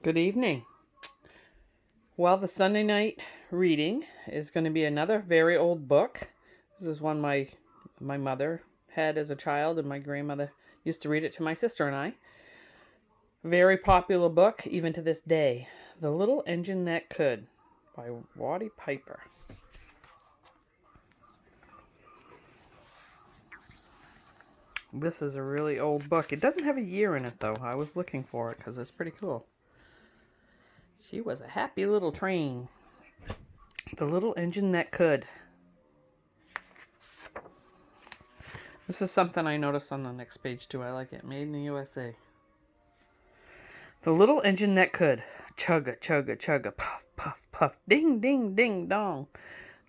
Good evening. Well, the Sunday night reading is going to be another very old book. This is one my mother had as a child, and my grandmother used to read it to my sister and I. Very popular book, even to this day. The Little Engine That Could by Watty Piper. This is a really old book. It doesn't have a year in it, though. I was looking for it because it's pretty cool. She was a happy little train. The Little Engine That Could. This is something I noticed on the next page too. I like it. Made in the USA. The little engine that could. Chugga, chugga, chugga, puff, puff, puff. Ding, ding, ding, dong.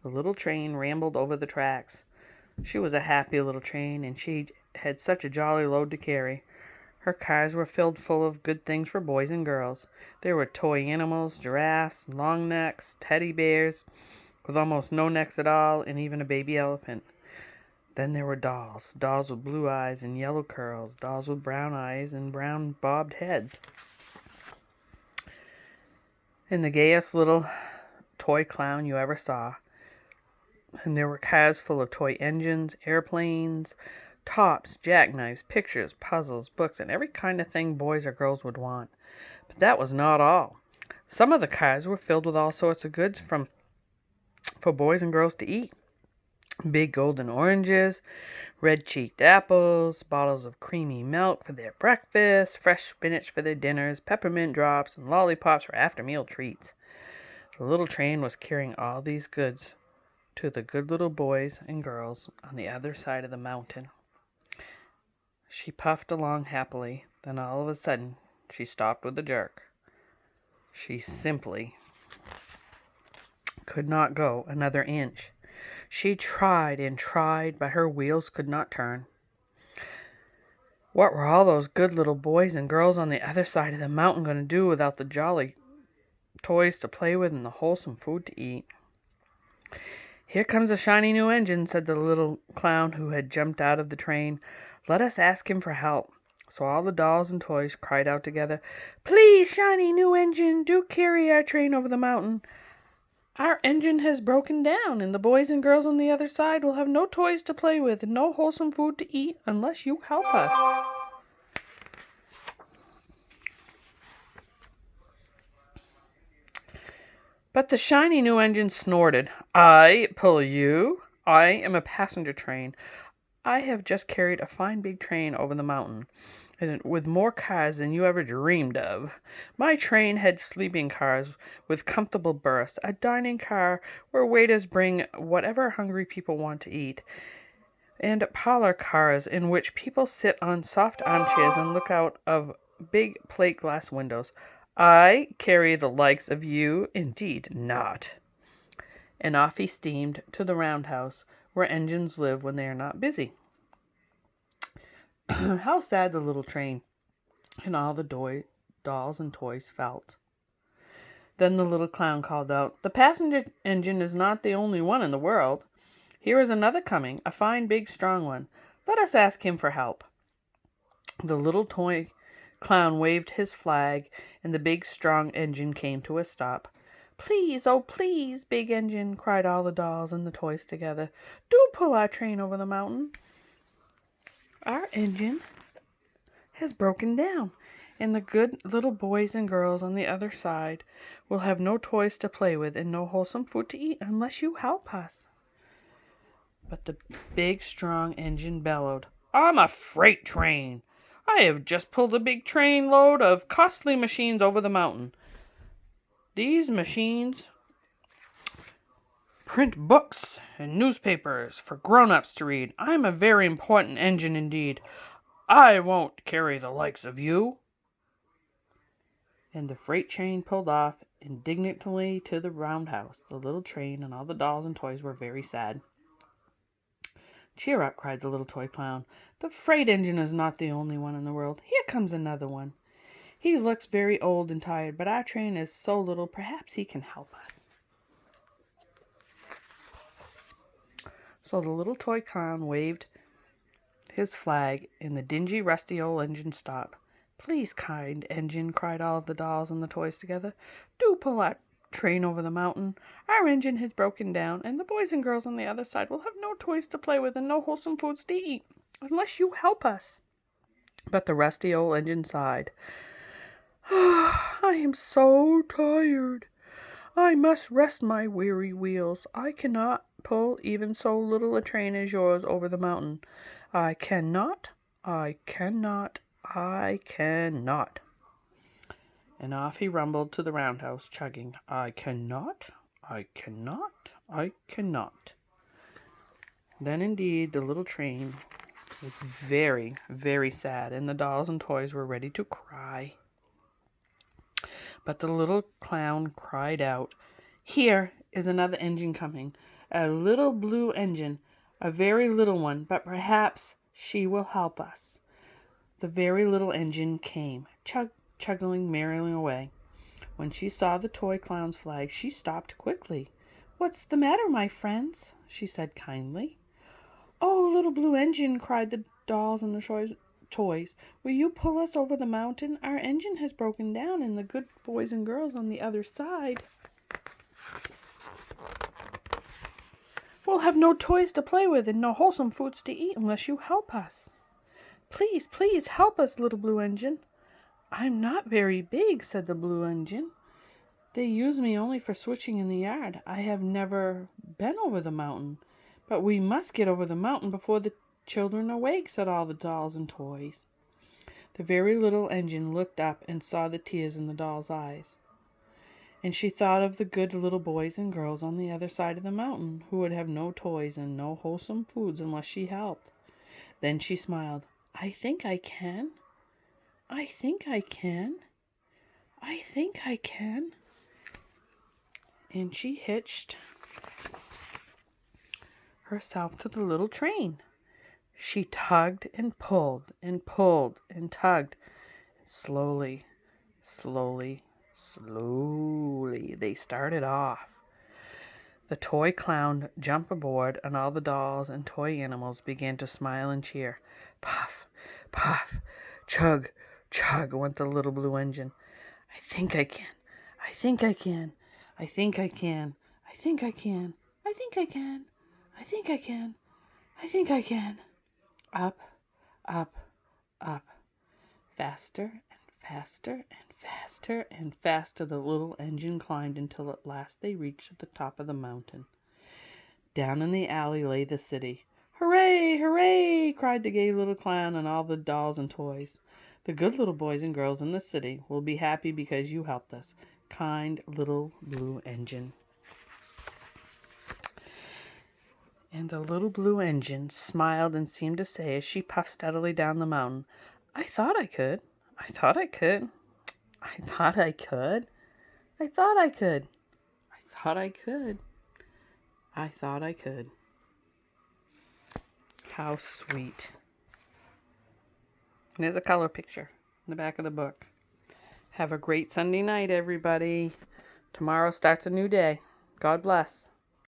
The little train rambled over the tracks. She was a happy little train, and she had such a jolly load to carry. Her cars were filled full of good things for boys and girls. There were toy animals, giraffes, long necks, teddy bears, with almost no necks at all, and even a baby elephant. Then there were dolls. Dolls with blue eyes and yellow curls. Dolls with brown eyes and brown bobbed heads. And the gayest little toy clown you ever saw. And there were cars full of toy engines, airplanes, tops, jackknives, pictures, puzzles, books, and every kind of thing boys or girls would want. But that was not all. Some of the cars were filled with all sorts of goods for boys and girls to eat. Big golden oranges, red-cheeked apples, bottles of creamy milk for their breakfast, fresh spinach for their dinners, peppermint drops, and lollipops for after-meal treats. The little train was carrying all these goods to the good little boys and girls on the other side of the mountain. She puffed along happily, then all of a sudden she stopped with a jerk. She simply could not go another inch. She tried and tried, but her wheels could not turn. What were all those good little boys and girls on the other side of the mountain going to do without the jolly toys to play with and the wholesome food to eat? "Here comes a shiny new engine," said the little clown who had jumped out of the train. "Let us ask him for help." So all the dolls and toys cried out together, "Please, shiny new engine, do carry our train over the mountain. Our engine has broken down, and the boys and girls on the other side will have no toys to play with and no wholesome food to eat unless you help us." But the shiny new engine snorted. "I pull you? I am a passenger train. I have just carried a fine big train over the mountain, and with more cars than you ever dreamed of. My train had sleeping cars with comfortable berths, a dining car where waiters bring whatever hungry people want to eat, and parlor cars in which people sit on soft armchairs and look out of big plate glass windows. I carry the likes of you? Indeed not." And off he steamed to the roundhouse, where engines live when they are not busy. How sad the little train and all the dolls and toys felt. Then the little clown called out, "The passenger engine is not the only one in the world. Here is another coming, a fine, big, strong one. Let us ask him for help." The little toy clown waved his flag, and the big, strong engine came to a stop. "Please, oh please, big engine," cried all the dolls and the toys together, "do pull our train over the mountain. Our engine has broken down, and the good little boys and girls on the other side will have no toys to play with and no wholesome food to eat unless you help us." But the big, strong engine bellowed, "I'm a freight train. I have just pulled a big train load of costly machines over the mountain. These machines print books and newspapers for grown-ups to read. I'm a very important engine indeed. I won't carry the likes of you." And the freight train pulled off indignantly to the roundhouse. The little train and all the dolls and toys were very sad. "Cheer up," cried the little toy clown. "The freight engine is not the only one in the world. Here comes another one. He looks very old and tired, but our train is so little, perhaps he can help us." So the little toy clown waved his flag, and the dingy, rusty old engine stopped. Please, kind engine, cried all of the dolls and the toys together. Do pull our train over the mountain. Our engine has broken down, and the boys and girls on the other side will have no toys to play with and no wholesome foods to eat, unless you help us. But the rusty old engine sighed. I am so tired. I must rest my weary wheels. I cannot pull even so little a train as yours over the mountain. I cannot, I cannot, I cannot. And off he rumbled to the roundhouse, chugging, I cannot, I cannot, I cannot. Then indeed the little train was very, very sad, and the dolls and toys were ready to cry. But the little clown cried out, Here is another engine coming, a little blue engine, a very little one, but perhaps she will help us. The very little engine came, chugging merrily away. When she saw the toy clown's flag, she stopped quickly. What's the matter, my friends? She said kindly. Oh, little blue engine, cried the dolls and the toys. Will you pull us over the mountain? Our engine has broken down, and the good boys and girls on the other side will have no toys to play with and no wholesome foods to eat unless you help us. Please, please help us, little blue engine. I'm not very big, said the blue engine. They use me only for switching in the yard. I have never been over the mountain. But we must get over the mountain before the children awake, said all the dolls and toys. The very little engine looked up and saw the tears in the doll's eyes. And she thought of the good little boys and girls on the other side of the mountain who would have no toys and no wholesome foods unless she helped. Then she smiled. I think I can. I think I can. I think I can. And she hitched herself to the little train. She tugged and pulled and pulled and tugged. Slowly, slowly, slowly they started off. The toy clown jumped aboard, and all the dolls and toy animals began to smile and cheer. Puff, puff, chug, chug went the little blue engine. I think I can. I think I can. I think I can. I think I can. I think I can. I think I can. I think I can. Up, up, up. Faster and faster and faster and faster the little engine climbed until at last they reached the top of the mountain. Down in the alley lay the city. Hooray, hooray, cried the gay little clown and all the dolls and toys. The good little boys and girls in the city will be happy because you helped us. Kind little blue engine. And the little blue engine smiled and seemed to say as she puffed steadily down the mountain, I thought I could. I thought I could. I thought I could. I thought I could. I thought I could. I thought I could. How sweet. And there's a color picture in the back of the book. Have a great Sunday night, everybody. Tomorrow starts a new day. God bless.